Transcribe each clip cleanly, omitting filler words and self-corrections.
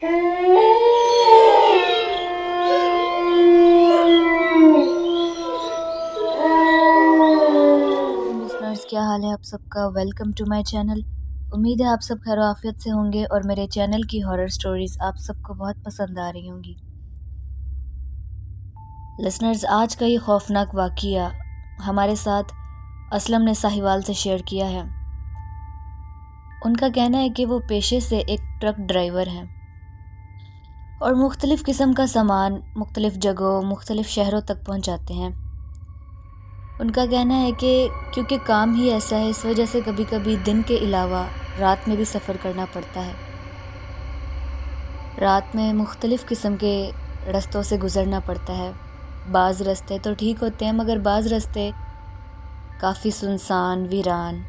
Listeners, کیا حال ہے آپ سب کا؟ Welcome to my channel. امید ہے آپ سب خیر و عافیت سے ہوں گے اور میرے چینل کی ہارر سٹوریز آپ سب کو بہت پسند آ رہی ہوں گی۔ لسنرز، آج کا یہ خوفناک واقعہ ہمارے ساتھ اسلم نے ساہیوال سے شیئر کیا ہے۔ ان کا کہنا ہے کہ وہ پیشے سے ایک ٹرک ڈرائیور ہیں اور مختلف قسم کا سامان مختلف جگہوں مختلف شہروں تک پہنچاتے ہیں۔ ان کا کہنا ہے کہ کیونکہ کام ہی ایسا ہے، اس وجہ سے کبھی کبھی دن کے علاوہ رات میں بھی سفر کرنا پڑتا ہے۔ رات میں مختلف قسم کے رستوں سے گزرنا پڑتا ہے۔ بعض رستے تو ٹھیک ہوتے ہیں مگر بعض رستے کافی سنسان، ویران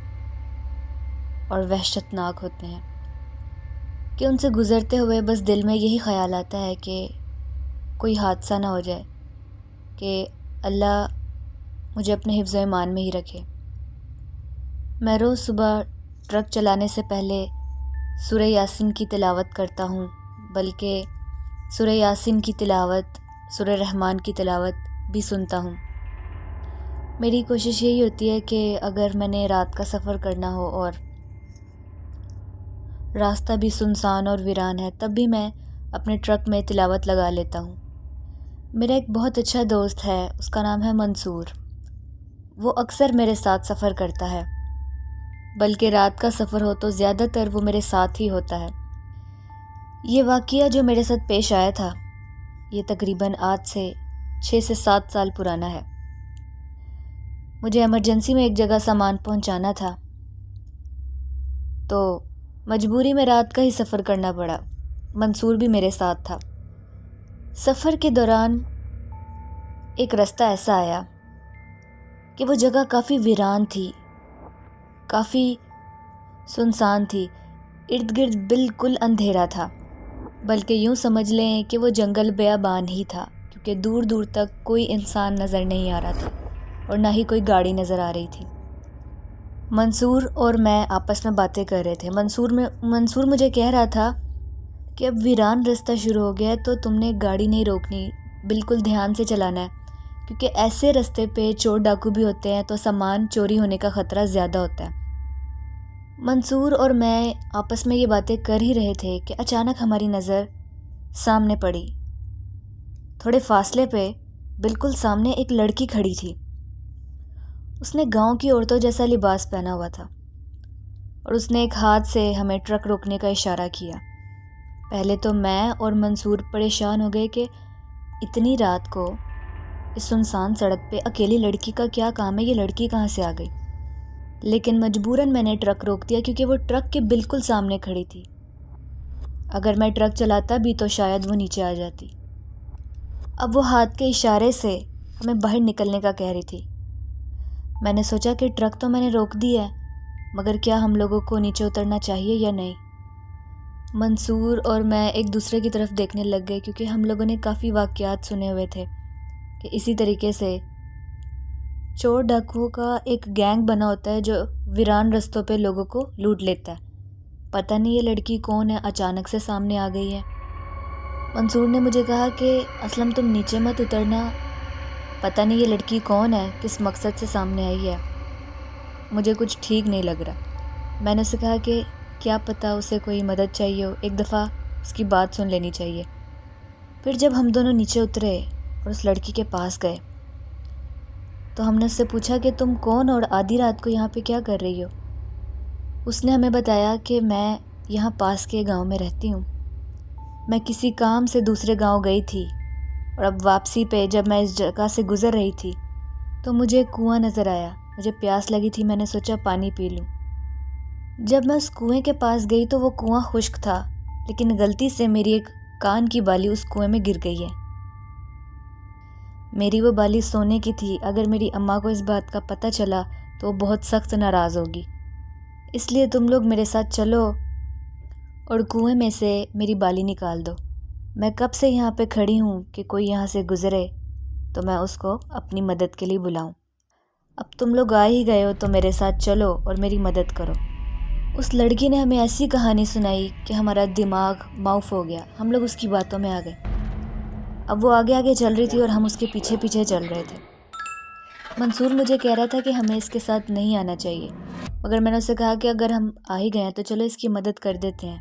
اور وحشتناک ہوتے ہیں کہ ان سے گزرتے ہوئے بس دل میں یہی خیال آتا ہے کہ کوئی حادثہ نہ ہو جائے، کہ اللہ مجھے اپنے حفظ و ایمان میں ہی رکھے۔ میں روز صبح ٹرک چلانے سے پہلے سورہ یاسین کی تلاوت کرتا ہوں، بلکہ سورہ یاسین کی تلاوت، سورہ رحمان کی تلاوت بھی سنتا ہوں۔ میری کوشش یہی ہوتی ہے کہ اگر میں نے رات کا سفر کرنا ہو اور راستہ بھی سنسان اور ویران ہے، تب بھی میں اپنے ٹرک میں تلاوت لگا لیتا ہوں۔ میرا ایک بہت اچھا دوست ہے، اس کا نام ہے منصور۔ وہ اکثر میرے ساتھ سفر کرتا ہے، بلکہ رات کا سفر ہو تو زیادہ تر وہ میرے ساتھ ہی ہوتا ہے۔ یہ واقعہ جو میرے ساتھ پیش آیا تھا، یہ تقریباً آج سے 6 سے 7 سال پرانا ہے۔ مجھے ایمرجنسی میں ایک جگہ سامان پہنچانا تھا، تو مجبوری میں رات کا ہی سفر کرنا پڑا۔ منصور بھی میرے ساتھ تھا۔ سفر کے دوران ایک رستہ ایسا آیا کہ وہ جگہ کافی ویران تھی، کافی سنسان تھی، ارد گرد بالکل اندھیرا تھا، بلکہ یوں سمجھ لیں کہ وہ جنگل بیابان ہی تھا، کیونکہ دور دور تک کوئی انسان نظر نہیں آ رہا تھا اور نہ ہی کوئی گاڑی نظر آ رہی تھی۔ منصور اور میں آپس میں باتیں کر رہے تھے۔ منصور مجھے کہہ رہا تھا کہ اب ویران رستہ شروع ہو گیا ہے تو تم نے گاڑی نہیں روکنی، بالکل دھیان سے چلانا ہے، کیونکہ ایسے رستے پہ چور ڈاکو بھی ہوتے ہیں تو سامان چوری ہونے کا خطرہ زیادہ ہوتا ہے۔ منصور اور میں آپس میں یہ باتیں کر ہی رہے تھے کہ اچانک ہماری نظر سامنے پڑی۔ تھوڑے فاصلے پہ بالکل سامنے ایک لڑکی کھڑی تھی۔ اس نے گاؤں کی عورتوں جیسا لباس پہنا ہوا تھا اور اس نے ایک ہاتھ سے ہمیں ٹرک روکنے کا اشارہ کیا۔ پہلے تو میں اور منصور پریشان ہو گئے کہ اتنی رات کو اس سنسان سڑک پہ اکیلی لڑکی کا کیا کام ہے، یہ لڑکی کہاں سے آ گئی؟ لیکن مجبوراً میں نے ٹرک روک دیا کیونکہ وہ ٹرک کے بالکل سامنے کھڑی تھی۔ اگر میں ٹرک چلاتا بھی تو شاید وہ نیچے آ جاتی۔ اب وہ ہاتھ کے اشارے سے ہمیں باہر نکلنے کا کہہ رہی تھی۔ میں نے سوچا کہ ٹرک تو میں نے روک دی ہے، مگر کیا ہم لوگوں کو نیچے اترنا چاہیے یا نہیں؟ منصور اور میں ایک دوسرے کی طرف دیکھنے لگ گئے، کیونکہ ہم لوگوں نے کافی واقعات سنے ہوئے تھے کہ اسی طریقے سے چور ڈاکوؤں کا ایک گینگ بنا ہوتا ہے جو ویران رستوں پہ لوگوں کو لوٹ لیتا ہے۔ پتہ نہیں یہ لڑکی کون ہے، اچانک سے سامنے آ گئی ہے۔ منصور نے مجھے کہا کہ اسلم تم نیچے مت اترنا، پتہ نہیں یہ لڑکی کون ہے، کس مقصد سے سامنے آئی ہے، مجھے کچھ ٹھیک نہیں لگ رہا۔ میں نے اسے کہا کہ کیا پتہ اسے کوئی مدد چاہیے ہو، ایک دفعہ اس کی بات سن لینی چاہیے۔ پھر جب ہم دونوں نیچے اترے اور اس لڑکی کے پاس گئے تو ہم نے اس سے پوچھا کہ تم کون اور آدھی رات کو یہاں پہ کیا کر رہی ہو؟ اس نے ہمیں بتایا کہ میں یہاں پاس کے گاؤں میں رہتی ہوں، میں کسی کام سے دوسرے گاؤں گئی تھی اور اب واپسی پہ جب میں اس جگہ سے گزر رہی تھی تو مجھے ایک کنواں نظر آیا، مجھے پیاس لگی تھی، میں نے سوچا پانی پی لوں۔ جب میں اس کنویں کے پاس گئی تو وہ کنواں خشک تھا، لیکن غلطی سے میری ایک کان کی بالی اس کنویں میں گر گئی ہے۔ میری وہ بالی سونے کی تھی، اگر میری اماں کو اس بات کا پتہ چلا تو وہ بہت سخت ناراض ہوگی، اس لیے تم لوگ میرے ساتھ چلو اور کنویں میں سے میری بالی نکال دو۔ میں کب سے یہاں پہ کھڑی ہوں کہ کوئی یہاں سے گزرے تو میں اس کو اپنی مدد کے لیے بلاؤں۔ اب تم لوگ آ ہی گئے ہو تو میرے ساتھ چلو اور میری مدد کرو۔ اس لڑکی نے ہمیں ایسی کہانی سنائی کہ ہمارا دماغ معاف ہو گیا. ہم لوگ اس کی باتوں میں آ گئے. اب وہ آگے آگے چل رہی تھی اور ہم اس کے پیچھے پیچھے چل رہے تھے. منصور مجھے کہہ رہا تھا کہ ہمیں اس کے ساتھ نہیں آنا چاہیے، مگر میں نے اسے کہا کہ اگر ہم آ ہی گئے ہیں تو چلو اس کی مدد کر دیتے ہیں.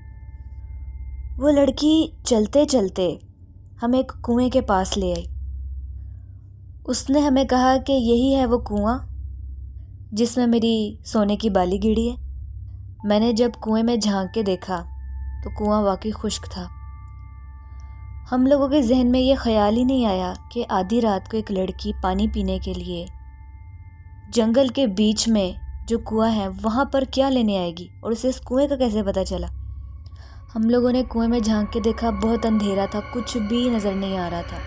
وہ لڑکی چلتے چلتے ہمیں ایک کنویں کے پاس لے آئی. اس نے ہمیں کہا کہ یہی ہے وہ کنواں جس میں میری سونے کی بالی گڑی ہے. میں نے جب کنویں میں جھانک کے دیکھا تو کنواں واقعی خشک تھا. ہم لوگوں کے ذہن میں یہ خیال ہی نہیں آیا کہ آدھی رات کو ایک لڑکی پانی پینے کے لیے جنگل کے بیچ میں جو کنواں ہے وہاں پر کیا لینے آئے گی، اور اسے اس کنویں کا کیسے پتہ چلا. ہم لوگوں نے کنویں میں جھانک کے دیکھا، بہت اندھیرا تھا، کچھ بھی نظر نہیں آ رہا تھا.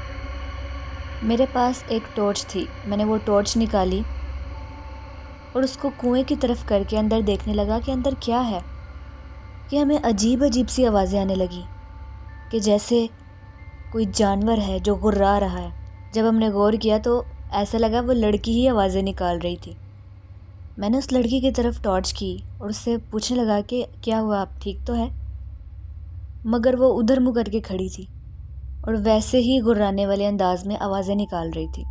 میرے پاس ایک ٹارچ تھی، میں نے وہ ٹارچ نکالی اور اس کو کنویں کی طرف کر کے اندر دیکھنے لگا کہ اندر کیا ہے. کہ ہمیں عجیب عجیب سی آوازیں آنے لگی کہ جیسے کوئی جانور ہے جو غرا رہا ہے. جب ہم نے غور کیا تو ایسا لگا وہ لڑکی ہی آوازیں نکال رہی تھی. میں نے اس لڑکی کی طرف ٹارچ کی اور اس سے پوچھنے لگا کہ کیا ہوا، آپ ٹھیک تو ہے؟ مگر وہ ادھر منہ کر کے کھڑی تھی اور ویسے ہی غرانے والے انداز میں آوازیں نکال رہی تھی.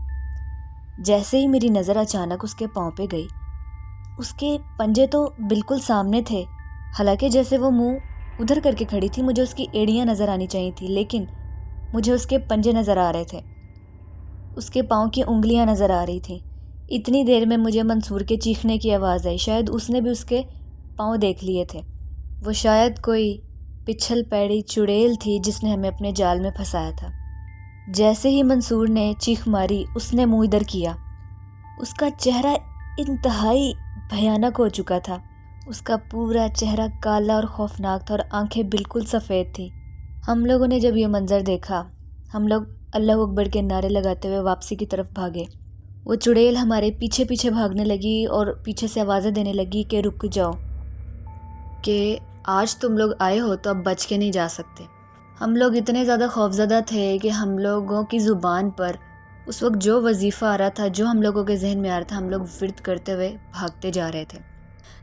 جیسے ہی میری نظر اچانک اس کے پاؤں پہ گئی، اس کے پنجے تو بالکل سامنے تھے، حالانکہ جیسے وہ منہ ادھر کر کے کھڑی تھی مجھے اس کی ایڑیاں نظر آنی چاہیے تھی، لیکن مجھے اس کے پنجے نظر آ رہے تھے، اس کے پاؤں کی انگلیاں نظر آ رہی تھیں. اتنی دیر میں مجھے منصور کے چیخنے کی آواز آئی. شاید اس نے بھی اس کے پاؤں دیکھ لیے تھے. وہ شاید کوئی پچھل پیڑی چڑیل تھی جس نے ہمیں اپنے جال میں پھنسایا تھا. جیسے ہی منصور نے چیخ ماری اس نے منہ ادھر کیا. اس کا چہرہ انتہائی بھیانک ہو چکا تھا. اس کا پورا چہرہ کالا اور خوفناک تھا اور آنکھیں بالکل سفید تھیں. ہم لوگوں نے جب یہ منظر دیکھا ہم لوگ اللہ اکبر کے نعرے لگاتے ہوئے واپسی کی طرف بھاگے. وہ چڑیل ہمارے پیچھے پیچھے بھاگنے لگی اور پیچھے سے آوازیں دینے لگی کہ رک جاؤ، کہ آج تم لوگ آئے ہو تو اب بچ کے نہیں جا سکتے. ہم لوگ اتنے زیادہ خوفزدہ تھے کہ ہم لوگوں کی زبان پر اس وقت جو وظیفہ آ رہا تھا، جو ہم لوگوں کے ذہن میں آ رہا تھا، ہم لوگ ورد کرتے ہوئے بھاگتے جا رہے تھے.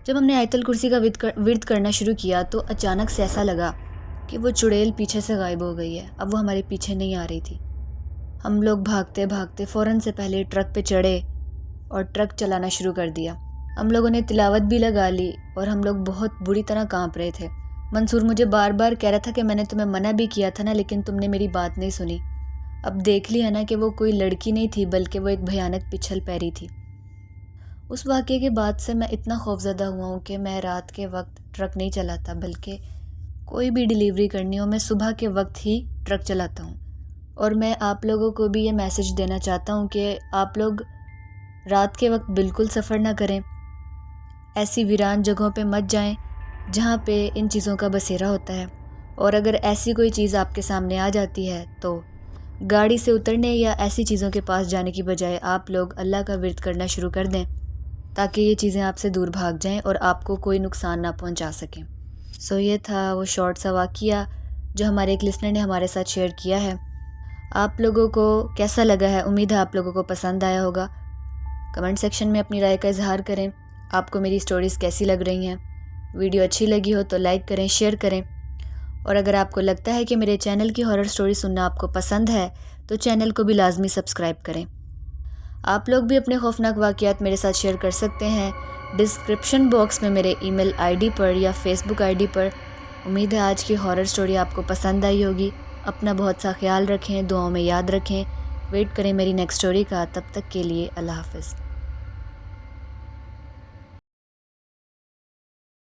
جب ہم نے آیت الکرسی کا ورد کرنا شروع کیا تو اچانک سے ایسا لگا کہ وہ چڑیل پیچھے سے غائب ہو گئی ہے. اب وہ ہمارے پیچھے نہیں آ رہی تھی. ہم لوگ بھاگتے بھاگتے فوراً سے پہلے ٹرک پہ چڑھے اور ٹرک چلانا شروع کر دیا. ہم لوگوں نے تلاوت بھی لگا لی اور ہم لوگ بہت بری طرح کانپ رہے تھے. منصور مجھے بار بار کہہ رہا تھا کہ میں نے تمہیں منع بھی کیا تھا نا، لیکن تم نے میری بات نہیں سنی. اب دیکھ لیا نا کہ وہ کوئی لڑکی نہیں تھی بلکہ وہ ایک بھیانک پچھل پیری تھی. اس واقعے کے بعد سے میں اتنا خوفزدہ ہوا ہوں کہ میں رات کے وقت ٹرک نہیں چلاتا، بلکہ کوئی بھی ڈیلیوری کرنی ہو میں صبح کے وقت ہی ٹرک چلاتا ہوں. اور میں آپ لوگوں کو بھی یہ میسج دینا چاہتا ہوں کہ آپ لوگ رات کے وقت بالکل سفر نہ کریں. ایسی ویران جگہوں پہ مت جائیں جہاں پہ ان چیزوں کا بسیرا ہوتا ہے. اور اگر ایسی کوئی چیز آپ کے سامنے آ جاتی ہے تو گاڑی سے اترنے یا ایسی چیزوں کے پاس جانے کی بجائے آپ لوگ اللہ کا ورد کرنا شروع کر دیں تاکہ یہ چیزیں آپ سے دور بھاگ جائیں اور آپ کو کوئی نقصان نہ پہنچا سکیں. یہ تھا وہ شارٹ سا واقعہ جو ہمارے ایک لسنر نے ہمارے ساتھ شیئر کیا ہے. آپ لوگوں کو کیسا لگا ہے؟ امید ہے آپ لوگوں کو پسند آیا ہوگا. کمنٹ سیکشن میں اپنی رائے کا اظہار کریں. آپ کو میری سٹوریز کیسی لگ رہی ہیں؟ ویڈیو اچھی لگی ہو تو لائک کریں، شیئر کریں. اور اگر آپ کو لگتا ہے کہ میرے چینل کی ہارر سٹوری سننا آپ کو پسند ہے تو چینل کو بھی لازمی سبسکرائب کریں. آپ لوگ بھی اپنے خوفناک واقعات میرے ساتھ شیئر کر سکتے ہیں ڈسکرپشن باکس میں میرے ای میل آئی ڈی پر یا فیس بک آئی ڈی پر. امید ہے آج کی ہارر سٹوری آپ کو پسند آئی ہوگی. اپنا بہت سا خیال رکھیں، دعاؤں میں یاد رکھیں. ویٹ کریں میری نیکسٹ سٹوری کا. تب تک کے لیے اللہ حافظ.